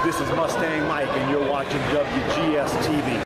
This is Mustang Mike, and you're watching WGS-TV.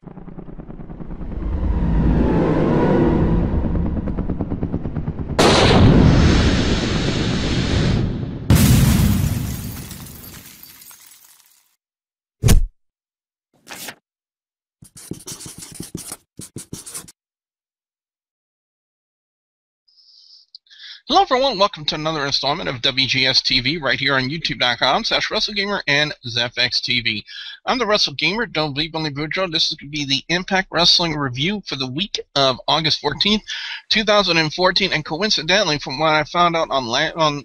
Hello everyone, welcome to another installment of WGS-TV right here on YouTube.com/WrestleGamer and ZFXTV. I'm the WrestleGamer, don't believe only Boudreaux. This is going to be the Impact Wrestling review for the week of August 14th, 2014, and coincidentally, from what I found out on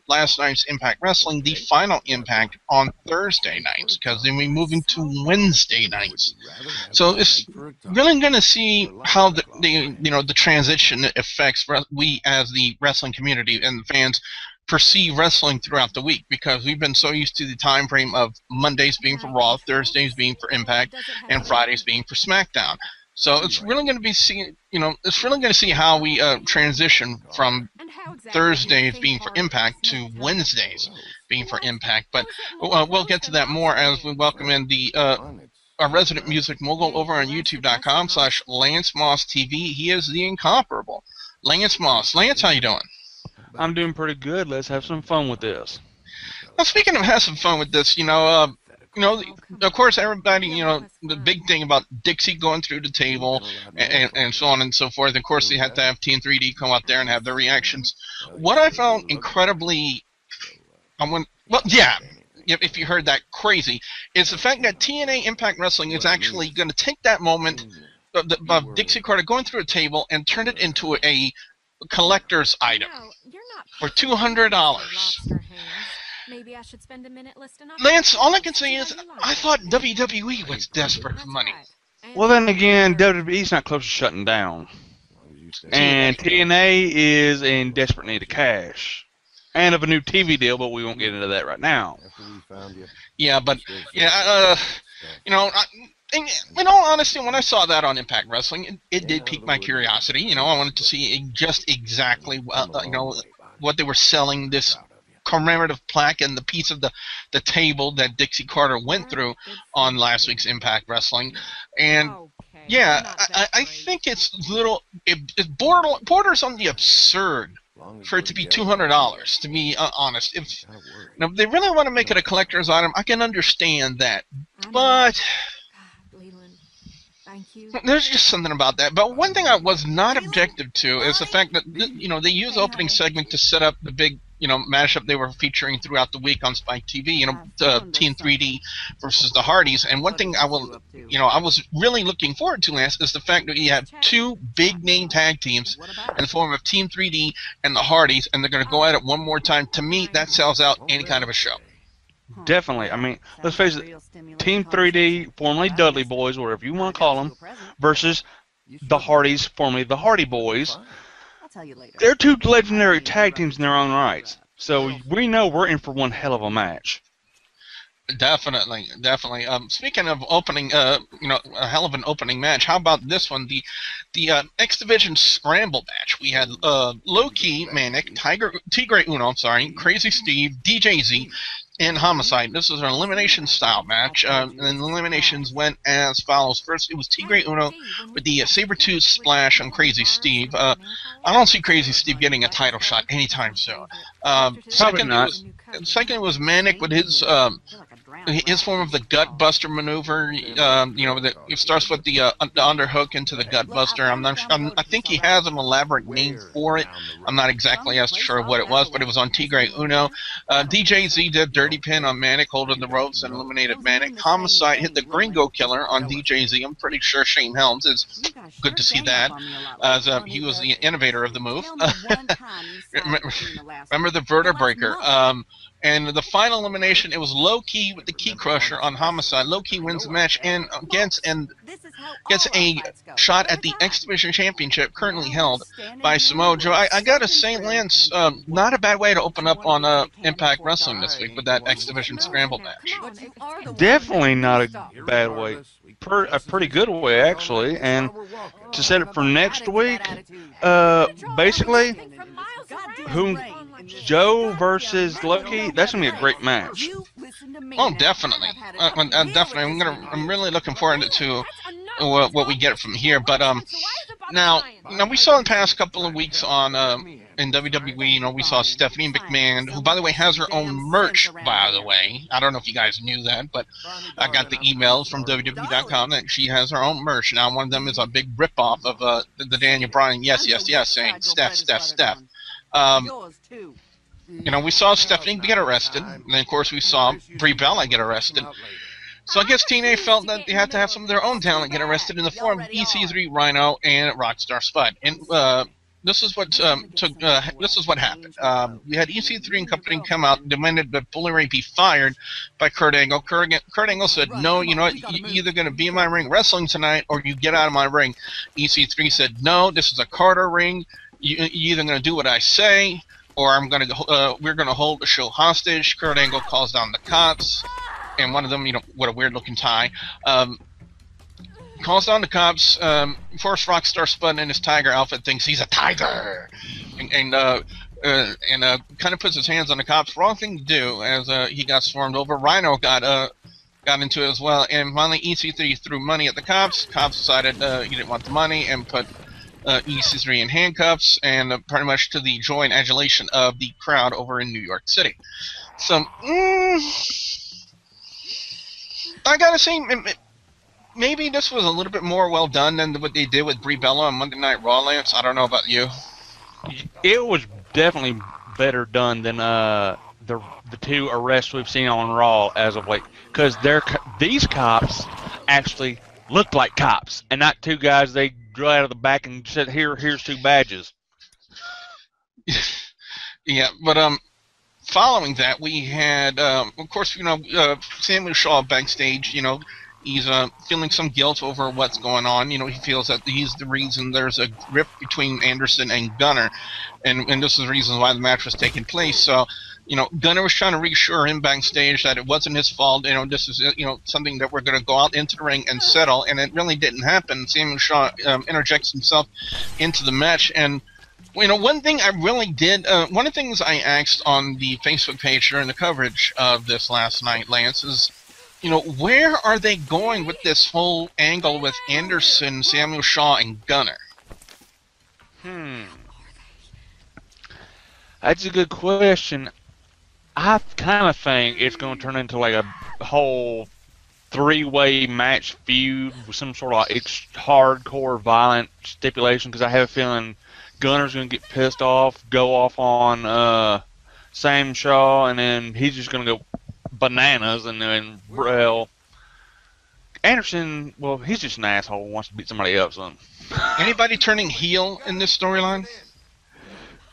last night's Impact Wrestling, the final Impact on Thursday nights, because then we're moving to Wednesday nights. So it's really going to see how the transition affects we as the wrestling community and the fans perceive wrestling throughout the week, because we've been so used to the time frame of Mondays being for Raw, Thursdays being for Impact, and Fridays being for SmackDown. So it's really going to be see how we transition from Thursdays being for Impact to Wednesdays being for Impact. But we'll get to that more as we welcome in the our resident music mogul over on YouTube.com/LanceMossTV. He is the incomparable Lance Moss. Lance, how you doing? I'm doing pretty good. Let's have some fun with this. Well, speaking of having some fun with this, of course, everybody, the big thing about Dixie going through the table and so on and so forth. Of course, they had to have TN3D come out there and have their reactions. What I found incredibly, if you heard that, crazy, is the fact that TNA Impact Wrestling is actually going to take that moment of Dixie Carter going through a table and turn it into a collector's item for $200. Maybe I should spend a minute listing up. Lance, all I can say is I thought WWE was desperate for money. Well, then again, WWE's not close to shutting down. And TNA is in desperate need of cash. And of a new TV deal, but we won't get into that right now. Yeah, but, in all honesty, when I saw that on Impact Wrestling, it did pique my curiosity. I wanted to see just exactly, what they were selling, this commemorative plaque and the piece of the table that Dixie Carter went through on last week's Impact Wrestling. And, yeah, I think it borders on the absurd for it to be $200, to be honest. If they really want to make it a collector's item, I can understand that. But there's just something about that. But one thing I was not objective to is the fact that they use the opening segment to set up the big mashup they were featuring throughout the week on Spike TV. TN3D versus the Hardys. And one thing I was really looking forward to, Lance, is the fact that you have two big name tag teams in the form of Team 3D and the Hardys, and they're going to go at it one more time. To me, that sells out any kind of a show. Definitely. I mean, let's face it, Team 3D, formerly Dudley Boys, whatever you want to call them, versus the Hardys, formerly the Hardy Boys. They're two legendary tag teams in their own rights. So we know we're in for one hell of a match. Definitely. Speaking of opening, a hell of an opening match, how about this one? The X Division Scramble match. We had Low Key, Manik, Tigre Uno, Crazy Steve, DJZ, and Homicide. This was an elimination style match, and the eliminations went as follows. First, it was Tigre Uno with the Sabertooth Splash on Crazy Steve. I don't see Crazy Steve getting a title shot anytime soon. Second, it was Manik with his form of the Gutbuster maneuver. It starts with the underhook into the Gutbuster. I think he has an elaborate name for it. I'm not exactly as sure what it was, but it was on Tigre Uno. DJZ did Dirty Pin on Manik, holding the ropes and eliminated Manik. Homicide hit the Gringo Killer on DJZ. I'm pretty sure Shane Helms is good to see that, as he was the innovator of the move. Remember the Vertebreaker. And the final elimination, it was Low Key with the Key Crusher on Homicide. Low Key wins the match and gets a shot at the X Division Championship, currently held by Samoa Joe. I gotta say, Lance, not a bad way to open up on Impact Wrestling this week with that X Division Scramble match. Definitely not a bad way. A pretty good way, actually. And to set it for next week, basically, Joe versus Loki, that's gonna be a great match. Oh, definitely. Definitely. I'm really looking forward to what we get from here. But now we saw in the past couple of weeks on in WWE, you know, we saw Stephanie McMahon, who by the way has her own merch. By the way, I don't know if you guys knew that, but I got the emails from WWE.com that she has her own merch. Now one of them is a big ripoff of the Daniel Bryan yes saying Steph. You know, we saw Stephanie get arrested, and then of course we saw Brie Bella get arrested. So I guess TNA felt that they had to have some of their own talent get arrested in the form of EC3, Rhino, and Rockstar Spud. And this is what happened. We had EC3 Company come out, demanded that Bully Ray be fired by Kurt Angle. Kurt Angle said, "No, you know what? You're either going to be in my ring wrestling tonight, or you get out of my ring." EC3 said, "No, this is a Carter ring. You're either going to do what I say, or we're going to hold the show hostage." Kurt Angle calls down the cops. And one of them, you know, what a weird-looking tie, calls down the cops. First, Rockstar Spud in his tiger outfit thinks he's a tiger, and kind of puts his hands on the cops. Wrong thing to do, as he got swarmed over. Rhino got into it as well, and finally EC3 threw money at the cops. Cops decided he didn't want the money and put EC3 in handcuffs, and pretty much to the joy and adulation of the crowd over in New York City. So. I gotta say, maybe this was a little bit more well done than what they did with Brie Bella on Monday Night Raw, Lance. I don't know about you. It was definitely better done than the two arrests we've seen on Raw as of late, because these cops actually looked like cops and not two guys they drew out of the back and said, "Here's two badges." Yeah, but following that, we had, of course, you know, Samuel Shaw backstage. You know, he's feeling some guilt over what's going on. You know, he feels that he's the reason there's a rift between Anderson and Gunner, and this is the reason why the match was taking place. So, you know, Gunner was trying to reassure him backstage that it wasn't his fault. You know, this is, you know, something that we're going to go out into the ring and settle, and it really didn't happen. Samuel Shaw interjects himself into the match, and you know, one thing I really did, one of the things I asked on the Facebook page during the coverage of this last night, Lance, is, you know, where are they going with this whole angle with Anderson, Samuel Shaw, and Gunner? That's a good question. I kind of think it's going to turn into like a whole three-way match feud with some sort of hardcore violent stipulation, because I have a feeling Gunner's going to get pissed off, go off on Sam Shaw, and then he's just going to go bananas, and then, well, Anderson, well, he's just an asshole who wants to beat somebody up. So. Anybody turning heel in this storyline?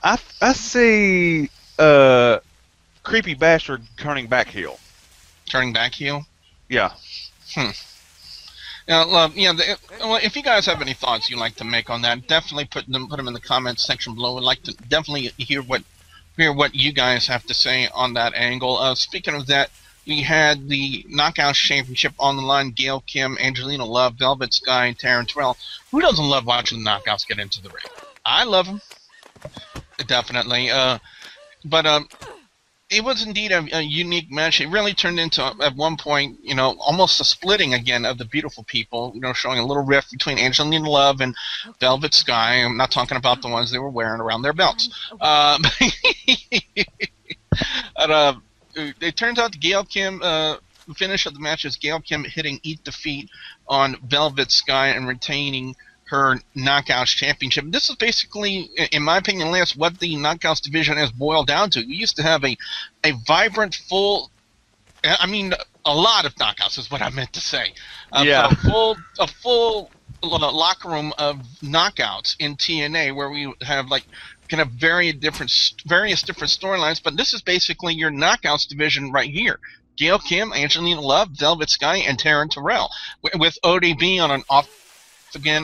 I see Creepy Bastard turning back heel. Turning back heel? Yeah. Now, well, if you guys have any thoughts you'd like to make on that, definitely put them in the comments section below. I'd like to definitely hear what you guys have to say on that angle. Speaking of that, we had the Knockouts Championship on the line. Gail Kim, Angelina Love, Velvet Sky, and Taryn Terrell. Who doesn't love watching the Knockouts get into the ring? I love them, definitely. But it was indeed a unique match. It really turned into, at one point, you know, almost a splitting again of the beautiful people, you know, showing a little rift between Angelina Love and Velvet Sky. I'm not talking about the ones they were wearing around their belts. It turns out Gail Kim, the finish of the match is Gail Kim hitting Eat Defeat on Velvet Sky and retaining her Knockouts Championship. This is basically, in my opinion, Lance, what the Knockouts division has boiled down to. We used to have a vibrant, full, I mean, a lot of knockouts is what I meant to say. Yeah. A full locker room of knockouts in TNA, where we have like kind of various different storylines. But this is basically your Knockouts division right here. Gail Kim, Angelina Love, Velvet Sky, and Taryn Terrell, with ODB on an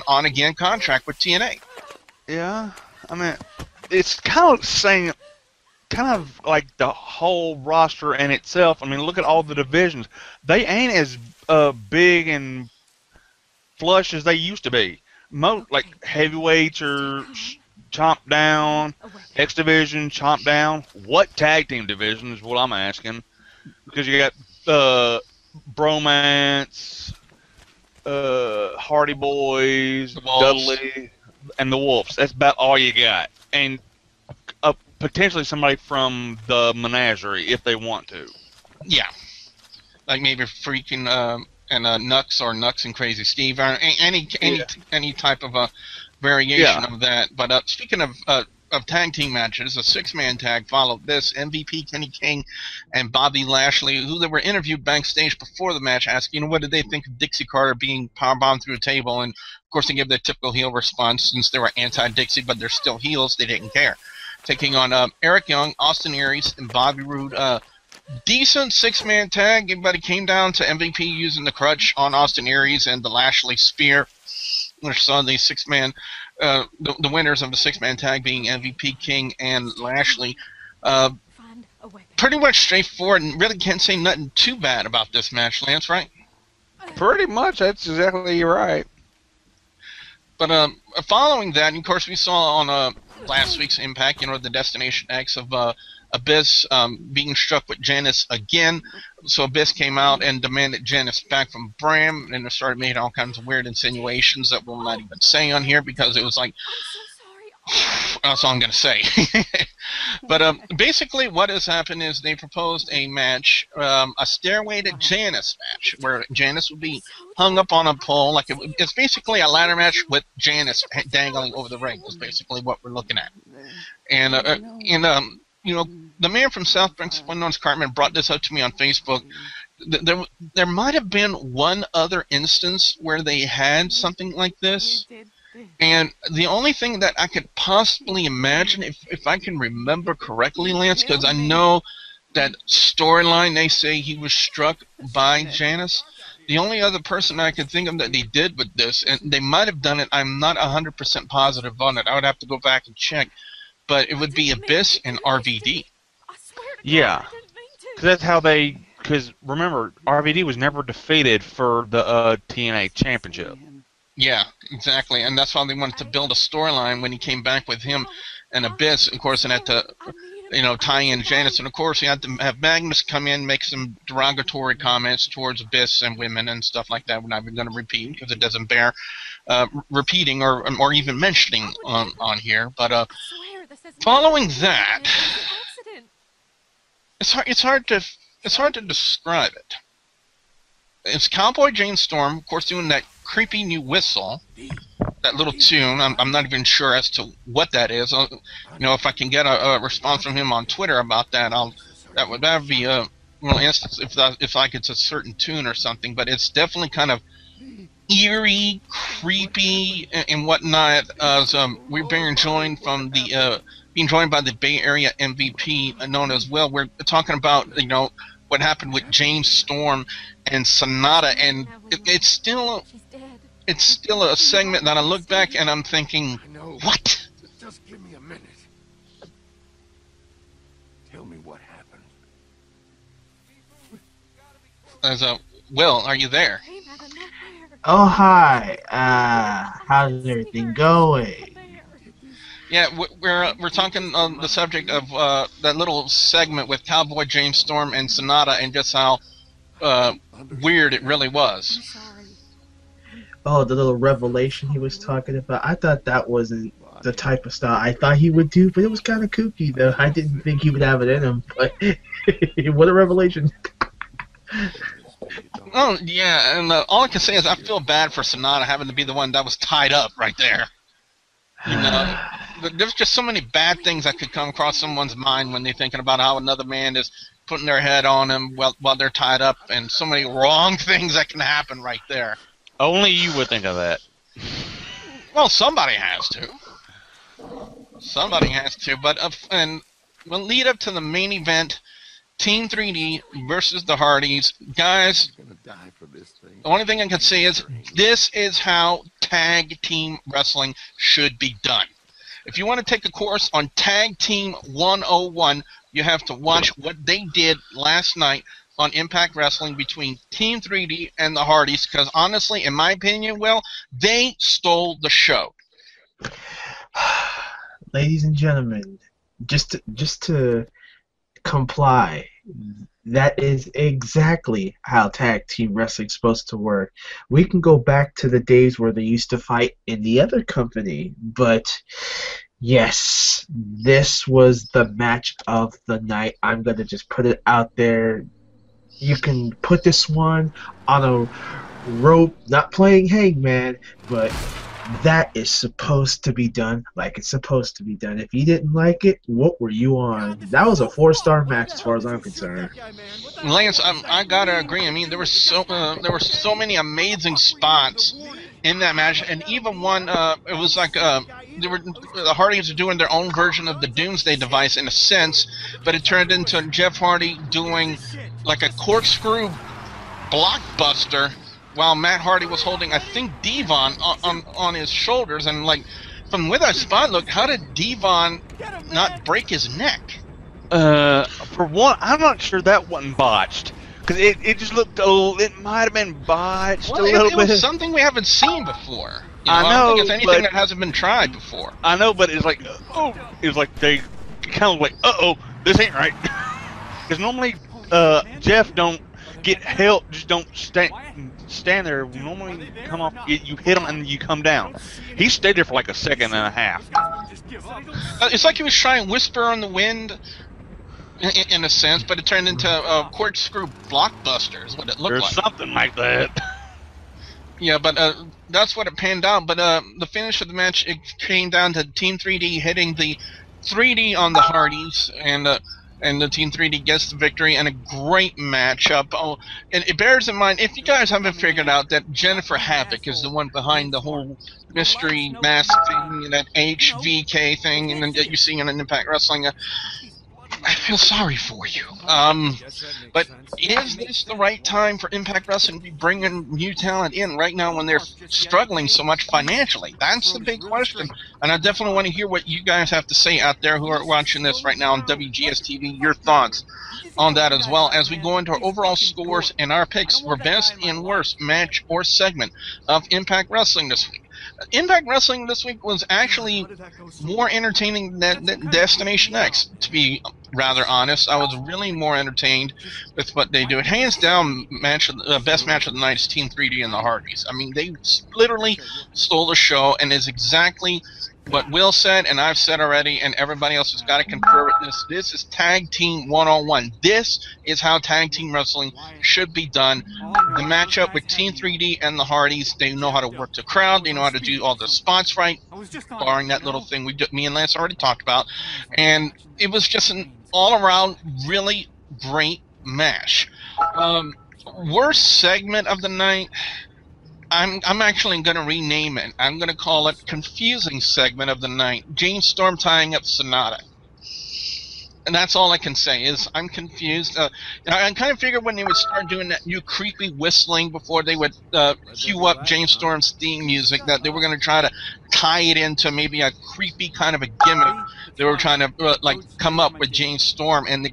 on-again contract with TNA. Yeah, I mean, it's kind of saying, kind of like the whole roster in itself. I mean, look at all the divisions. They ain't as big and flush as they used to be. Like heavyweights are chomp down. X division, chomp down. What tag team division is what I'm asking? Because you got Bromance, Hardy Boys, Dudley, and the Wolves. That's about all you got. And potentially somebody from the Menagerie if they want to. Yeah. Like maybe freaking Nux or Nux and Crazy Steve, or any type of a variation of that. But speaking of tag team matches, a 6-man tag followed this. MVP Kenny King and Bobby Lashley, who they were interviewed backstage before the match, asking, what did they think of Dixie Carter being powerbombed through a table, and of course they gave their typical heel response. Since they were anti-Dixie, but they're still heels, they didn't care. Taking on Eric Young, Austin Aries, and Bobby Roode. Decent 6-man tag, but it came down to MVP using the crutch on Austin Aries and the Lashley spear, which saw the 6-man, the winners of the 6-man tag being MVP King and Lashley. Pretty much straightforward, and really can't say nothing too bad about this match, Lance, right? Pretty much, that's exactly right. But following that, of course, we saw on last week's Impact, the Destination X of Abyss being struck with Janice again. So Abyss came out and demanded Janice back from Bram, and it started making all kinds of weird insinuations that we'll not even say on here because it was like, that's all I'm going to say. But basically what has happened is they proposed a match, a Stairway to Janice match, where Janice would be hung up on a pole. Like it's basically a ladder match with Janice dangling over the ring is basically what we're looking at. And the man from South Bronx, Unknown's Cartman, brought this up to me on Facebook. There might have been one other instance where they had something like this. And the only thing that I could possibly imagine, if I can remember correctly, Lance, because I know that storyline, they say he was struck by Janice. The only other person I could think of that they did with this, and they might have done it, I'm not 100% positive on it. I would have to go back and check. But it would be Abyss and RVD. Yeah. Because that's how they... Because, remember, RVD was never defeated for the TNA Championship. Yeah, exactly. And that's why they wanted to build a storyline when he came back with him and Abyss, of course, and had to, tie in Janice. And, of course, you had to have Magnus come in, make some derogatory comments towards Abyss and women and stuff like that. We're not even going to repeat because it doesn't bear repeating or even mentioning on here. But following that, it's hard to describe it. It's Cowboy Jane Storm, of course, doing that creepy new whistle, that little tune. I'm not even sure as to what that is. If I can get a response from him on Twitter about that, that would be a instance if like it's a certain tune or something. But it's definitely kind of eerie, creepy, and whatnot. As we're being joined by the Bay Area MVP known as Will. We're talking about what happened with James Storm and Sonata, and it's still a segment that I look back and I'm thinking, what? Just give me a minute. Tell me what happened. As Will, are you there? Oh, hi. How's everything going? Yeah, we're talking on the subject of that little segment with Cowboy James Storm and Sonata, and just how weird it really was. Oh, the little revelation he was talking about. I thought that wasn't the type of stuff I thought he would do, but it was kind of kooky, though. I didn't think he would have it in him, but what a revelation. Oh, yeah, and all I can say is I feel bad for Sonata having to be the one that was tied up right there. There's just so many bad things that could come across someone's mind when they're thinking about how another man is putting their head on them while they're tied up, and so many wrong things that can happen right there. Only you would think of that. Well, somebody has to. Somebody has to. But and we'll lead up to the main event, Team 3D versus the Hardys. Guys, the only thing I can say is this is how tag team wrestling should be done. If you want to take a course on Tag Team 101, you have to watch what they did last night on Impact Wrestling between Team 3D and the Hardys, because honestly, in my opinion, they stole the show. ladies and gentlemen, just to comply, that is exactly how tag team wrestling's supposed to work. We can go back to the days where they used to fight in the other company, but yes, this was the match of the night. I'm gonna just put it out there. You can put this one on a rope, not playing hangman, but that is supposed to be done like it's supposed to be done. If you didn't like it, what were you on? That was a 4-star match as far as I'm concerned. Lance, I gotta agree. I mean, there were so many amazing spots in that match, and even one. It was like the Hardys are doing their own version of the Doomsday device in a sense, but it turned into Jeff Hardy doing like a corkscrew blockbuster while Matt Hardy was holding, I think, Devon on his shoulders, and like from where that spot looked, how did Devon not break his neck? For one, I'm not sure that wasn't botched. Because it just looked a little, it might have been botched a little bit. It was something we haven't seen before. You know, I know, I don't think it's anything that hasn't been tried before. I know, but it's like, it's like they kind of like, this ain't right. Because normally, Jeff don't get help, just don't stand there. Normally, come off, you hit him and you come down. He stayed there for like a second and a half. It's like he was trying to whisper on the wind. In a sense, but it turned into a corkscrew blockbuster is what it looked like. There's something like that. Yeah, but that's what it panned out. But the finish of the match, it came down to Team 3D hitting the 3D on the Hardys, and the Team 3D gets the victory, and a great matchup. Oh, and it bears in mind, if you guys haven't figured out that Jennifer Havoc is the one behind the whole mystery mask thing, and that HVK thing, and then that you see in Impact Wrestling. I feel sorry for you. But is this the right time for Impact Wrestling to be bringing new talent in right now when they're struggling so much financially? That's the big question. And I definitely want to hear what you guys have to say out there who are watching this right now on WGS-TV, your thoughts on that, as well as we go into our overall scores and our picks for best and worst match or segment of Impact Wrestling this week. Impact Wrestling this week was actually more entertaining than Destination X, to be rather honest. I was really more entertained with what they do. Hands down, best match of the night is Team 3D and the Hardys. I mean, they literally stole the show, and is exactly what Will said, and I've said already, and everybody else has got to concur with this. This is Tag Team 101. This is how Tag Team Wrestling should be done. The matchup with Team 3D and the Hardys, they know how to work the crowd, they know how to do all the spots right, barring that little thing me and Lance already talked about. And it was just an all-around really great match. Worst segment of the night, I'm actually going to rename it. I'm going to call it Confusing Segment of the Night. James Storm tying up Sonata. And that's all I can say is I'm confused. I kind of figured when they would start doing that new creepy whistling before they would cue up James Storm's theme music, that they were going to try to tie it into maybe a creepy kind of a gimmick. They were trying to like come up with James Storm, and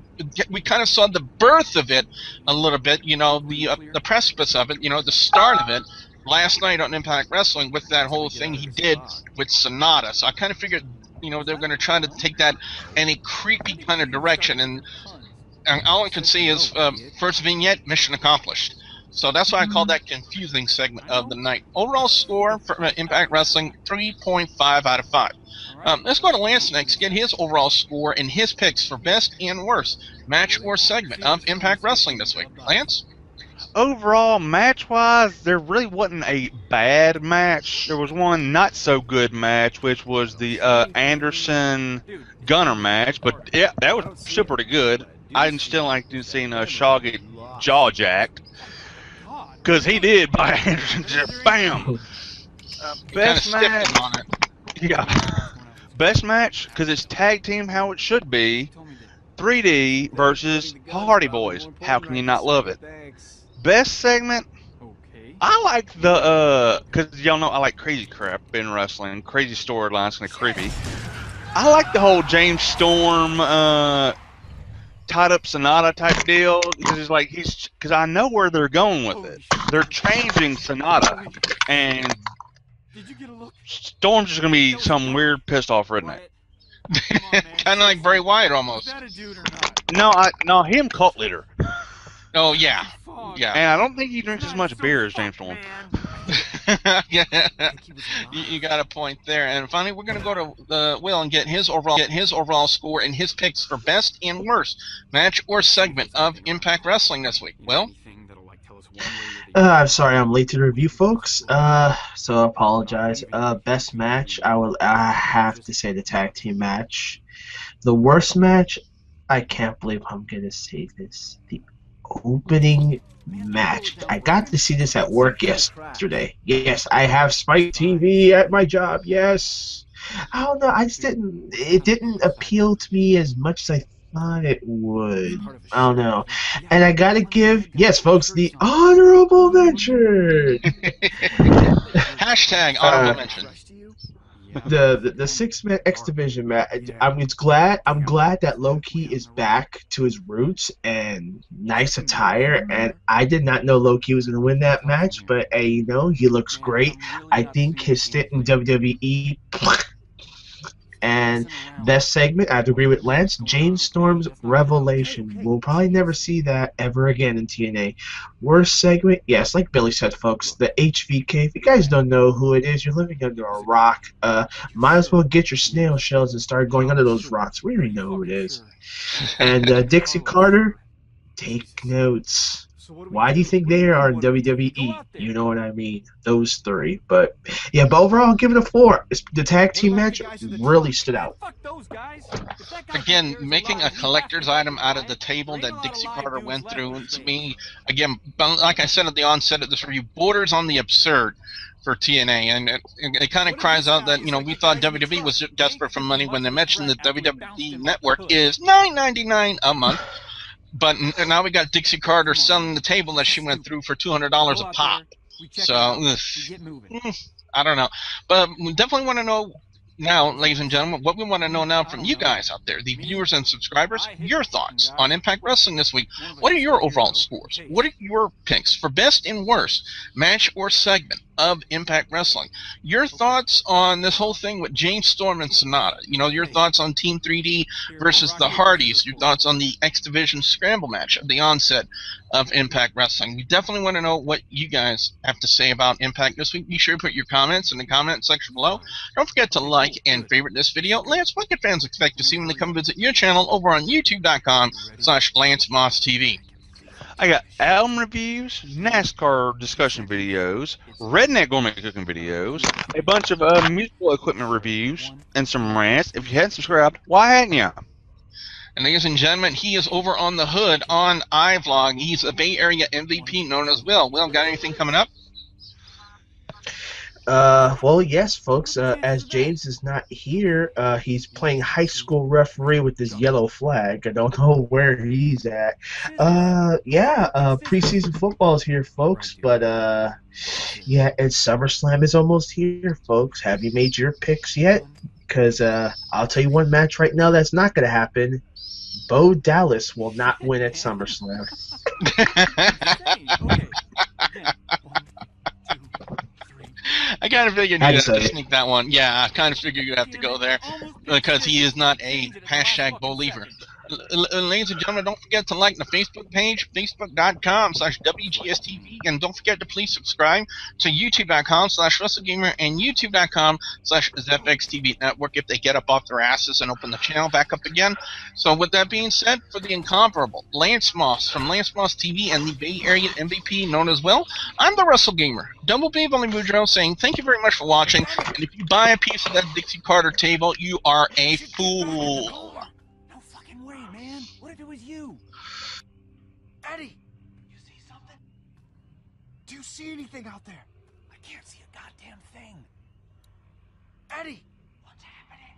we kind of saw the birth of it a little bit. You know, the precipice of it. You know, the start of it. Last night on Impact Wrestling with that whole thing he did with Sonata. So I kind of figured, you know, they're going to try to take that in a creepy kind of direction. And all I can see is first vignette, mission accomplished. So that's why I call that Confusing Segment of the Night. Overall score for Impact Wrestling, 3.5 out of 5. Let's go to Lance next, get his overall score and his picks for best and worst match or segment of Impact Wrestling this week. Lance? Overall, match-wise, there really wasn't a bad match. There was one not-so-good match, which was the Anderson-Gunner match. But, yeah, that was still pretty good. I'd still like to see Shaw get jaw-jacked. Because he did by Anderson, just bam! Best match. Yeah. Best match, because it's tag team how it should be. 3D versus Hardy Boys. How can you not love it? Best segment, I like the, because y'all know I like crazy crap in wrestling, crazy storylines, kind of creepy. I like the whole James Storm, tied up Sonata type deal. It's like because I know where they're going with it. They're changing Sonata, and Storm's just going to be some weird pissed off redneck. Kind of like Bray Wyatt almost. Is that a dude or not? No, him cult leader. Oh yeah, yeah. And I don't think he drinks as much beer as James Storm. Yeah. You got a point there. And finally, we're going to go to Will and get his overall score and his picks for best and worst match or segment of Impact Wrestling this week. Will? I'm sorry I'm late to the review, folks. So I apologize. Best match, I have to say the tag team match. The worst match, I can't believe I'm gonna say this. The opening match. I got to see this at work yesterday. Yes, I have Spike TV at my job. Yes. I don't know. It didn't appeal to me as much as I thought it would. I don't know. And I gotta give, yes, folks, the honorable mention. Hashtag honorable mention. The 6-man X Division match. I'm glad that Low Key is back to his roots and nice attire. And I did not know Low Key was going to win that match, but he looks great. I think his stint in WWE. And best segment, I have to agree with Lance, James Storm's Revelation. We'll probably never see that ever again in TNA. Worst segment, yes, like Billy said, folks, the HVK. If you guys don't know who it is, you're living under a rock. Might as well get your snail shells and start going under those rocks. We already know who it is. And Dixie Carter, take notes. Why do you think they are in WWE? You know what I mean. Those three. But overall, I'll give it a 4. The tag team match really stood out. Again, making a collector's item out of the table that Dixie Carter went through, and to me, again, like I said at the onset of this review, borders on the absurd for TNA, and it kind of cries out that we thought WWE was desperate for money when they mentioned the WWE network is $9.99 a month. But now we got Dixie Carter selling the table that she went through for $200 a pop. So, I don't know. But we definitely want to know now, ladies and gentlemen, what we want to know now from you guys out there, the viewers and subscribers, your thoughts on Impact Wrestling this week. What are your overall scores? What are your picks for best and worst match or segment of Impact Wrestling? Your thoughts on this whole thing with James Storm and Sonata. Your thoughts on Team 3D versus the Hardys. Your thoughts on the X Division Scramble match at the onset of Impact Wrestling. We definitely want to know what you guys have to say about Impact this week. Be sure to put your comments in the comment section below. Don't forget to like and favorite this video. Lance, what can fans expect to see when they come visit your channel over on youtube.com/LanceMossTV? I got album reviews, NASCAR discussion videos, redneck gourmet cooking videos, a bunch of musical equipment reviews, and some rants. If you hadn't subscribed, why hadn't you? And ladies and gentlemen, he is over on the hood on iVlog. He's a Bay Area MVP known as Will. Will, got anything coming up? Well, yes, folks. As James is not here, he's playing high school referee with his yellow flag. I don't know where he's at. Preseason football is here, folks. But and SummerSlam is almost here, folks. Have you made your picks yet? Because I'll tell you one match right now that's not going to happen. Bo Dallas will not win at SummerSlam. I kind of figured you'd have to sneak that one. Yeah, I kind of figured you'd have to go there because he is not a hashtag believer. Ladies and gentlemen, don't forget to like the Facebook page, facebook.com/WGS-TV, and don't forget to please subscribe to youtube.com/WrestleGamer and youtube.com/ZFXTV Network if they get up off their asses and open the channel back up again. So with that being said, for the incomparable Lance Moss from Lance Moss TV and the Bay Area MVP known as Will, I'm the WrestleGamer, Double B Billy Boudreaux, saying thank you very much for watching, and if you buy a piece of that Dixie Carter table, you are a fool. What if it was you? Eddie! You see something? Do you see anything out there? I can't see a goddamn thing. Eddie! What's happening?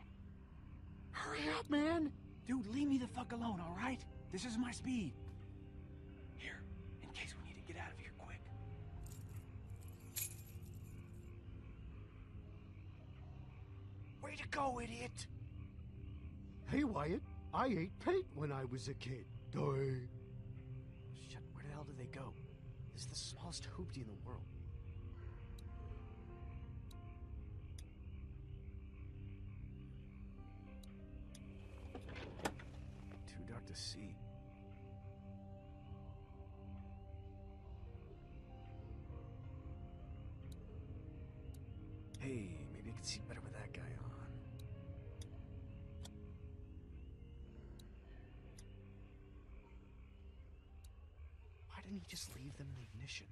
Hurry up, man! Dude, leave me the fuck alone, alright? This is my speed. Here, in case we need to get out of here quick. Way to go, idiot! Hey, Wyatt. I ate paint when I was a kid. Shit, where the hell did they go? This is the smallest hoopty in the world. Hey, maybe I can see better with that guy on. Why didn't he just leave them in the ignition?